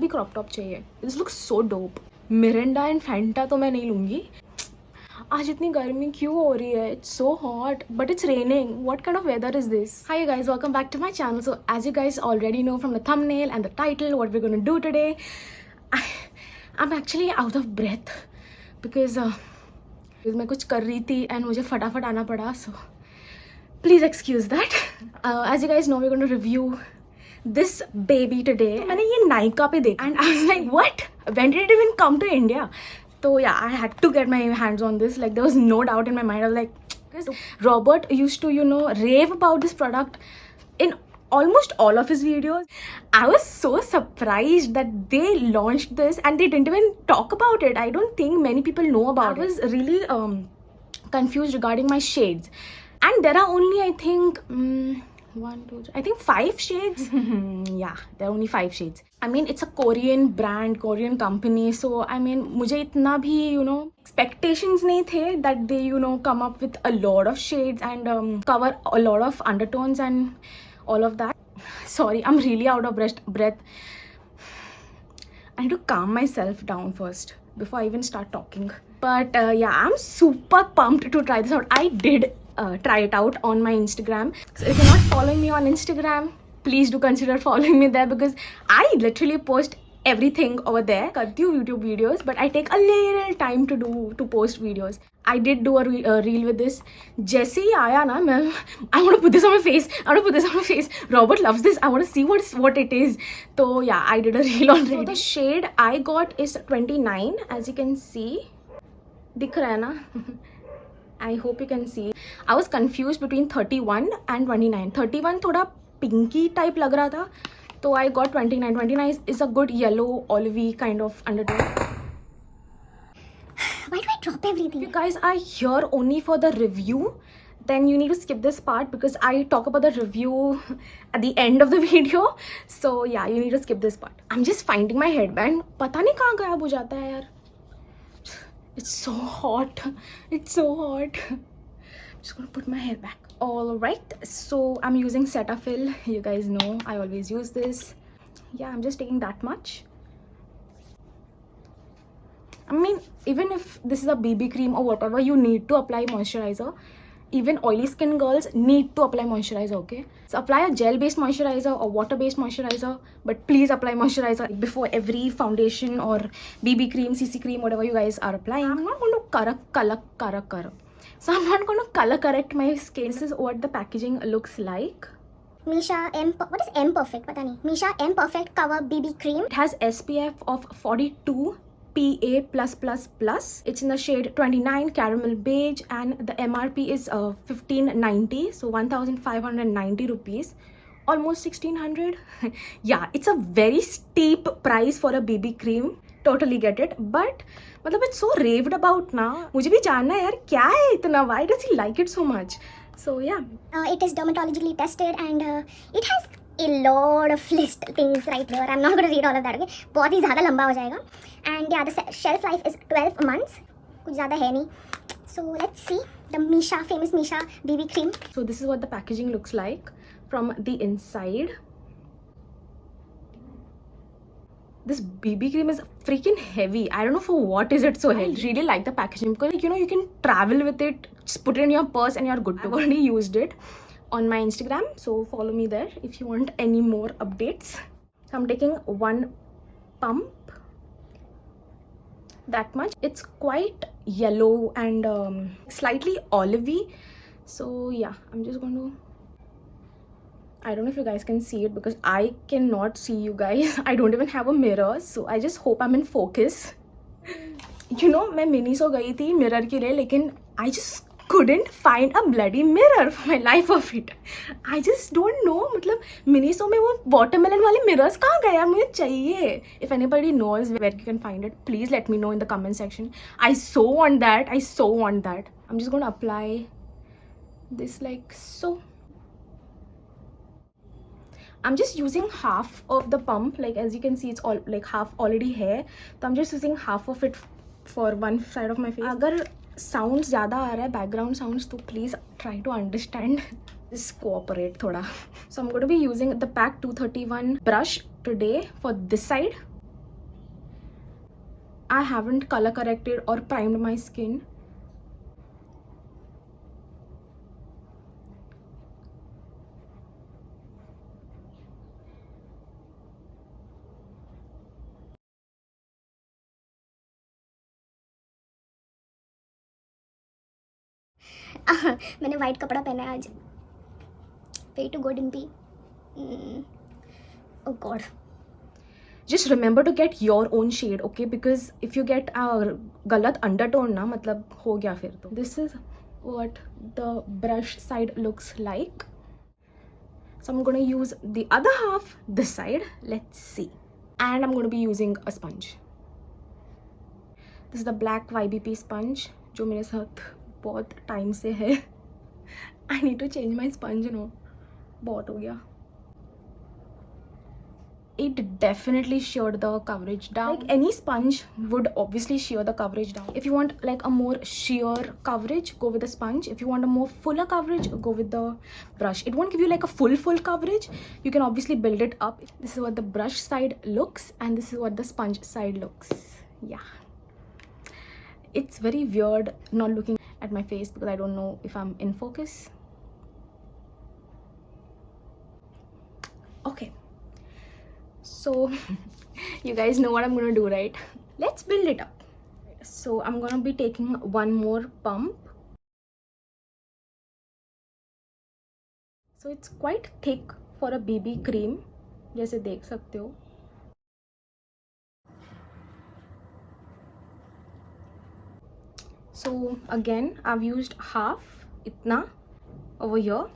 भी crop top चाहिए. This looks so dope. Mirinda and Fanta तो मैं नहीं लूँगी. आज इतनी गर्मी क्यों हो रही है? It's so hot, but it's raining. What kind of weather is this? Hi guys, welcome back to my channel. So as you guys already know from the thumbnail and the title what we're going to do today, I'm actually out of breath because मैं कुछ कर रही थी and मुझे फटाफट आना पड़ा, so please excuse that. As you guys know, we're going to review this baby today. मैंने ये नायका पे देखा and I was like, what? When did it even come to India? So yeah, I had to get my hands on this. Like there was no doubt in my mind. I was like, because Robert used to, rave about this product in almost all of his videos. I was so surprised that they launched this and they didn't even talk about it. I don't think many people know about it. I was really confused regarding my shades. And there are only, I think, 5 shades. Yeah, there are only 5 shades. I mean, it's a Korean brand, Korean company. So, I mean, मुझे इतना भी, expectations नहीं थे that they, come up with a lot of shades and cover a lot of undertones and all of that. Sorry, I'm really out of breath. I need to calm myself down first before I even start talking. But yeah, I'm super pumped to try this out. I did try it out on my Instagram. So if you're not following me on Instagram, please do consider following me there because I literally post everything over there. करती हूँ YouTube videos, but I take a little time to post videos. I did do a reel with this. जैसे ही आया ना, मैं I want to put this on my face. I want to put this on my face. Robert loves this. I want to see what it is. So yeah, I did a reel on it. So the shade I got is 29, as you can see. दिख रहा है ना? I hope you can see. I was confused between 31 and 29. 31 थोड़ा pinky type लग रहा था, so I got 29. 29 is a good yellow, olivey kind of undertone. Why do I drop everything? If you guys are here only for the review, then you need to skip this part because I talk about the review at the end of the video. So yeah, you need to skip this part. I'm just finding my headband. पता नहीं कहाँ गायब हो जाता है यार. It's so hot. It's so hot. I'm just gonna put my hair back. Alright, so I'm using Cetaphil. You guys know I always use this. Yeah, I'm just taking that much. I mean, even if this is a BB cream or whatever, you need to apply moisturizer. Even oily skin girls need to apply moisturizer, okay? So apply a gel-based moisturizer or water-based moisturizer, but please apply moisturizer before every foundation or BB cream, CC cream, whatever you guys are applying. I'm not going to color. So I'm not going to color correct my skin. This is what the packaging looks like. Misha M. What is M Perfect? पता नहीं. Misha M Perfect Cover BB Cream. It has SPF of 42. PA+++. It's in the shade 29 caramel beige and the MRP is 1590, so 1590 rupees, almost 1600. Yeah, it's a very steep price for a BB cream. Totally get it, but मतलब it's so raved about ना. मुझे भी जानना है यार क्या है इतना. Why does he like it so much? So yeah, it is dermatologically tested and it has a lot of list things right here. I'm not going to read all of that, okay? बहुत ही ज़्यादा लंबा हो जाएगा. And yeah, the shelf life is 12 months. कुछ ज़्यादा है नहीं. So let's see the famous Misha BB cream. So this is what the packaging looks like from the inside. This BB cream is freaking heavy. I don't know for what is it so heavy. I really like the packaging because you can travel with it, just put it in your purse and you're good to go. I've already used it on my Instagram, so follow me there if you want any more updates. So I'm taking one pump, that much. It's quite yellow and slightly olivey, so yeah, I'm just going to, I don't know if you guys can see it because I cannot see you guys. I don't even have a mirror, so I just hope I'm in focus. मैं Miniso गई थी mirror के लिए, लेकिन I just couldn't find a bloody mirror for my life of it. I just don't know. मतलब Miniso में वो watermelon वाले mirrors कहाँ गए यार? मुझे चाहिए. If anybody knows where you can find it, please let me know in the comment section. I so want that. I'm just going to apply this like so. I'm just using half of the pump. Like as you can see, it's all like half already here. So I'm just using half of it for one side of my face. अगर sounds ज़्यादा आ रहा है, background sounds, तो please try to understand. Just cooperate थोड़ा. So I'm going to be using the PAC 231 brush today for this side. I haven't color corrected or primed my skin. मैंने white कपड़ा पहना है आज. Way to go, Dimpy. Oh God. Just remember to get your own shade, okay? Because if you get a galat undertone na, matlab ho gaya fir to. This is what the brush side looks like. So I'm going to use the other half this side. Let's see. And I'm going to be using a sponge. This is the black YBP sponge जो मेरे साथ बहुत time से है. I need to change my sponge, no. बहुत हो गया. It definitely sheared the coverage down. Like any sponge would obviously shear the coverage down. If you want like a more sheer coverage, go with the sponge. If you want a more fuller coverage, go with the brush. It won't give you like a full coverage. You can obviously build it up. This is what the brush side looks and this is what the sponge side looks. Yeah. It's very weird not looking at my face because I don't know if I'm in focus. Okay. So you guys know what I'm gonna do, right? Let's build it up. So I'm gonna be taking one more pump. So it's quite thick for a BB cream, जैसे देख सकते हो. So again I've used half itna over here.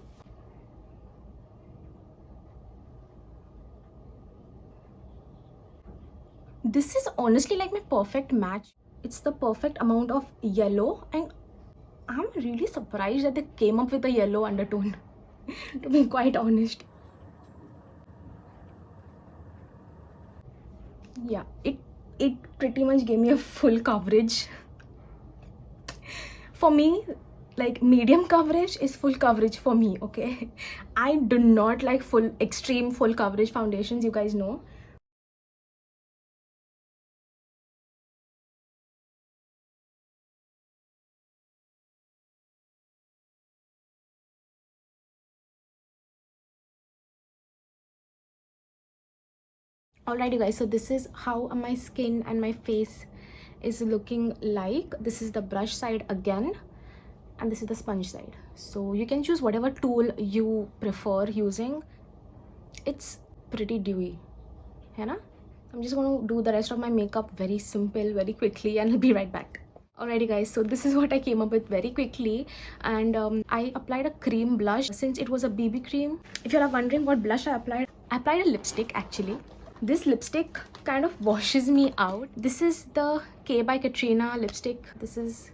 This is honestly like my perfect match. It's the perfect amount of yellow and I'm really surprised that they came up with a yellow undertone to be quite honest. Yeah, it pretty much gave me a full coverage. For me, like medium coverage is full coverage for me, okay? I do not like extreme full coverage foundations, you guys know. Alrighty guys, so this is how my skin and my face is looking like. This is the brush side again and this is the sponge side. So you can choose whatever tool you prefer using. It's pretty dewy, है ना? I'm just going to do the rest of my makeup very simple, very quickly, and I'll be right back. Alrighty guys, so this is what I came up with very quickly, and I applied a cream blush since it was a BB cream. If you are wondering what blush I applied a lipstick actually. This lipstick kind of washes me out. This is the K by Katrina lipstick. This is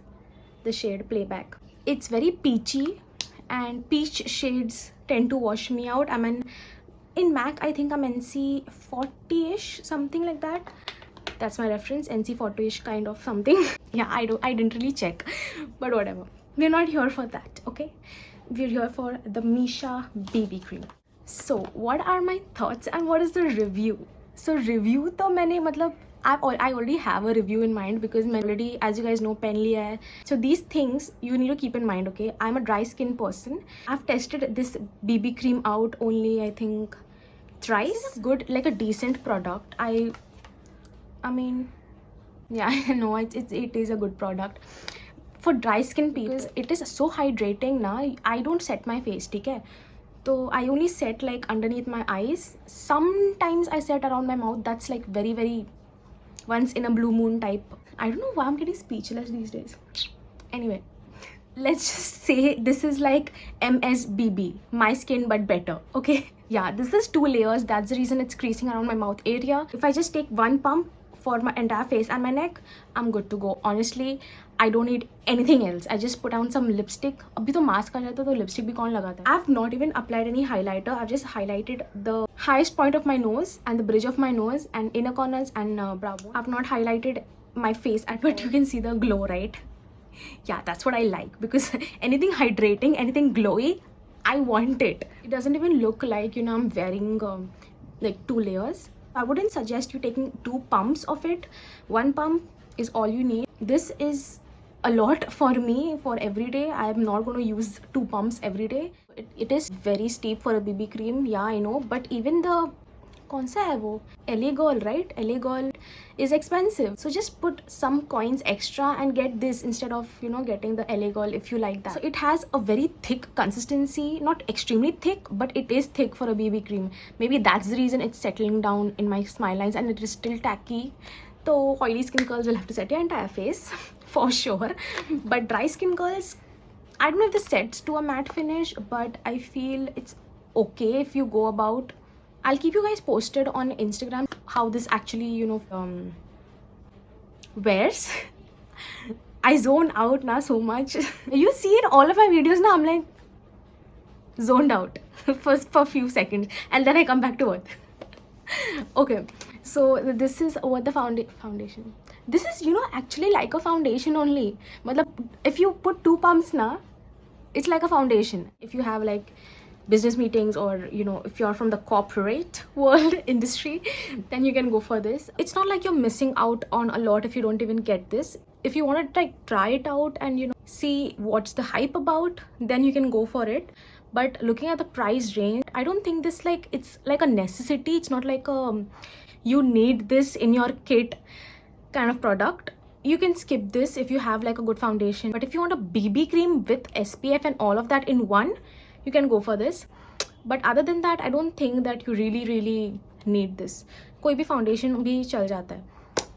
the shade Playback. It's very peachy and peach shades tend to wash me out. I mean, in MAC I think I'm NC 40ish, something like that. That's my reference, NC 40ish kind of something. Yeah, I didn't really check, but whatever. We're not here for that, okay? We're here for the Missha BB cream. So what are my thoughts and what is the review? So review to मैंने मतलब I already have a review in mind because मैं already, as you guys know, pen लिया है. So these things you need to keep in mind, okay? I'm a dry skin person. I've tested this BB cream out only I think thrice. Good, like a decent product. I mean, yeah, I know it is a good product for dry skin people. It is so hydrating na. I don't set my face, okay? So I only set like underneath my eyes. Sometimes I set around my mouth. That's like very, very once in a blue moon type. I don't know why I'm getting speechless these days. Anyway, let's just say this is like MSBB, my skin but better, okay? Yeah, this is 2 layers. That's the reason it's creasing around my mouth area. If I just take one pump for my entire face and my neck, I'm good to go. Honestly, I don't need anything else. I just put on some lipstick. अभी तो mask आ जाता है तो lipstick भी कौन लगाता है? I've not even applied any highlighter. I've just highlighted the highest point of my nose and the bridge of my nose and inner corners and brow bone. I've not highlighted my face, but you can see the glow, right? Yeah, that's what I like because anything hydrating, anything glowy, I want it. It doesn't even look like, you know, I'm wearing like 2 layers. I wouldn't suggest you taking 2 pumps of it. 1 pump is all you need. This is a lot for me for every day. I am not going to use 2 pumps every day. It is very steep for a BB cream, yeah, I know, but even the कौन सा है वो LA Girl, right? LA Girl is expensive, so just put some coins extra and get this instead of, you know, getting the LA Girl if you like that. So it has a very thick consistency, not extremely thick, but it is thick for a BB cream. Maybe that's the reason it's settling down in my smile lines and it is still tacky. So oily skin girls will have to set your entire face for sure, but dry skin girls, I don't know if this sets to a matte finish, but I feel it's okay if you go about. I'll keep you guys posted on Instagram how this actually, you know, wears. I zone out now so much. You see in all of my videos now, I'm like zoned out for a few seconds and then I come back to earth. Okay, so this is what the foundation. This is, you know, actually like a foundation only. Matlab, if you put 2 pumps na, it's like a foundation. If you have like business meetings or, you know, if you're from the corporate world industry, then you can go for this. It's not like you're missing out on a lot if you don't even get this. If you want to like try it out and, you know, see what's the hype about, then you can go for it. But looking at the price range, I don't think this, like, it's like a necessity. It's not like a you need this in your kit kind of product. You can skip this if you have like a good foundation, but if you want a BB cream with SPF and all of that in one, you can go for this. But other than that, I don't think that you really need this. कोई भी foundation भी चल जाता है.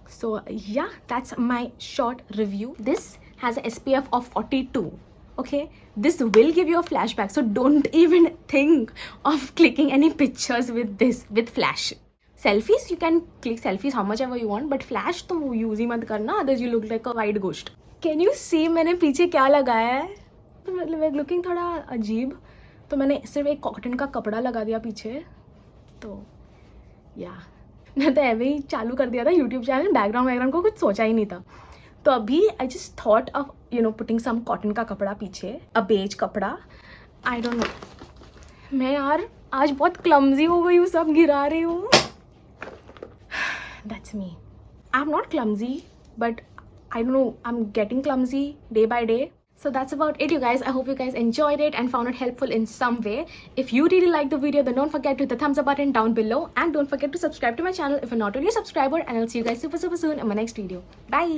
So yeah, that's my short review. This has a SPF of 42. Okay, this will give you a flashback, so don't even think of clicking any pictures with this, with flash. Selfies, you can click selfies how much ever you want, but flash तो use ही मत करना, otherwise you look like a white ghost. Can you see मैंने पीछे क्या लगाया है? मतलब looking थोड़ा अजीब, तो मैंने सिर्फ एक कॉटन का कपड़ा लगा दिया पीछे. तो या मैं तो ऐसे ही चालू कर दिया था यूट्यूब चैनल, बैकग्राउंड को कुछ सोचा ही नहीं था. तो अभी I just thought of, you know, putting some cotton का कपड़ा पीछे, अ बेज कपड़ा. आई डोंट नो, मैं यार आज बहुत क्लमजी हो गई हूँ, सब गिरा रही हूँ. That's me. I am not clumsy, but I don't know, I'm getting clumsy day by day. So that's about it, you guys. I hope you guys enjoyed it and found it helpful in some way. If you really liked the video, then don't forget to hit the thumbs up button down below, and don't forget to subscribe to my channel if you're not already a subscriber, and I'll see you guys super soon in my next video. Bye.